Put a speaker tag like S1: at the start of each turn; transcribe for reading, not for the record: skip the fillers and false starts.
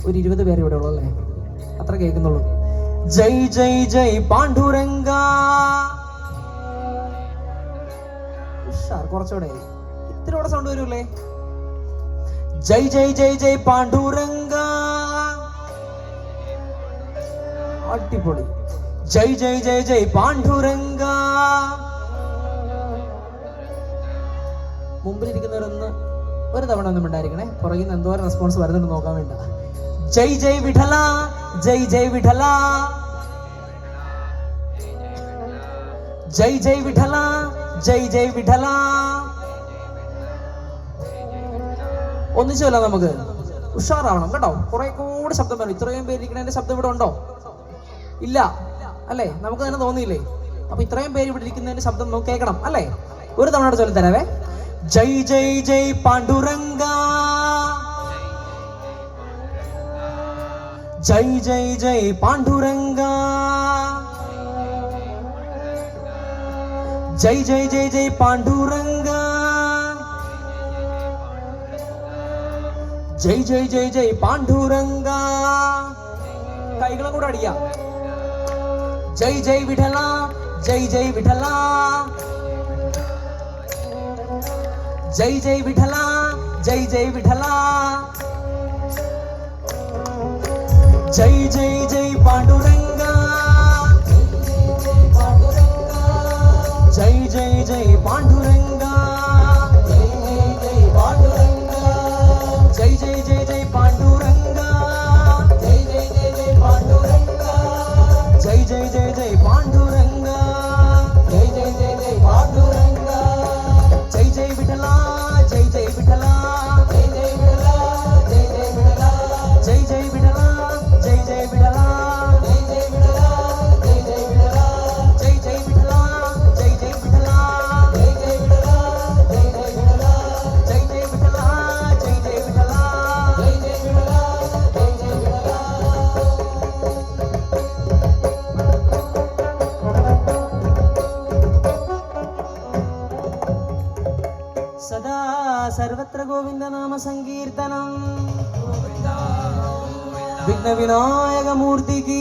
S1: ഒരു 20 പേര് ഇവിടെ ഉള്ളു അല്ലേ? അത്ര കേൾക്കുന്നുള്ളൂ. ജയ് ജയ് ജയ് പാണ്ഡുരംഗ. കുറച്ചുകൂടെ ഇത്തിരി സൗണ്ട് വരൂല്ലേ? ജയ് ജയ് ജയ് ജയ് പാണ്ഡുരംഗ. അടിപൊളി. ജയ് ജയ് ജയ് ജയ് പാണ്ഡുരംഗ. മുമ്പിലിരിക്കുന്നവരൊന്ന് ഒരു തവണ ഒന്നും ഉണ്ടായിരിക്കണേ. പുറകിൽ നിന്ന് എന്തോരം റെസ്പോൺസ് വരുന്നുണ്ട് നോക്കാൻ വേണ്ട. ജയ് ജയ് വിഠല, ജയ് ജയ് വിഠല, ജയ് ജയ് വിഠല, ജയ് ജയ് വിഠല. ഒന്നിച്ചല്ല, നമുക്ക് ഉഷാറാവണം കേട്ടോ. കുറെ കൂടി ശബ്ദം വരും. ഇത്രയും പേരിരിക്കണതിന്റെ ശബ്ദം ഇവിടെ ഉണ്ടോ? ഇല്ല അല്ലേ? നമുക്ക് തന്നെ തോന്നിയില്ലേ? അപ്പൊ ഇത്രയും പേര് ഇവിടെ ഇരിക്കുന്നതിന്റെ ശബ്ദം നമുക്ക് കേൾക്കണം അല്ലേ? ഒരു തവണ ചൊല്ലിത്തരാവേ. ജയ് ജയ് ജയ് പാണ്ഡുരംഗ, ജയ് ജയ് ജയ് പാണ്ഡുരംഗ, ജയ് ജയ് ജയ് ജയ് പാണ്ഡുരംഗ, ജയ് ജയ് ജയ് ജയ് പാണ്ഡുരംഗ. കൈകളും കൂടെ അടിക്കാം. ജയ് ജയ് വിഠല, ജയ് ജയ് വിഠല, ജയ് ജയ് വിഠല, ജയ് ജയ് വിഠല, ജയ് ജയ് ജയ് പാണ്ഡുരംഗ, ജയ് ജയ് ജയ് പാണ്ഡുരംഗ, ജയ് ജയ് ജയ് ജയ് പാണ്ഡുരംഗ, ജയ് ജയ് ജയ് ജയ് പാണ്ഡുരംഗ, ജയ് ജയ് ജയ് ജയ് പാണ്ഡുരംഗ, ജയ് ജയ് ജയ് ജയ് പാണ്ഡുരംഗ, ജയ് ജയ് വിഠല, ജയ് ജയ് വിഠല, ജയ് ജയ് വിഠല, ജയ് ജയ് വിഠല, ജയ് ജയ് വിഠല, ജയ് ജയ് വിഠല, ജയ് ജയ് വിഠല, ജയ് ജയ് വിഠല, ജയ് ജയ് വിഠല, ജയ് ജയ് വിഠല, ജയ് ജയ് വിഠല, ജയ് ജയ് വിഠല, ജയ് ജയ് വിഠല, ജയ് ജയ് വിഠല, ജയ് ജയ് വിഠല, ജയ് ജയ് വിഠല. സദാ സർവത്ര ഗോവിന്ദ നാമ സങ്കീർത്തനം. വിഘ്ന വിനായക മൂർത്തിക്ക്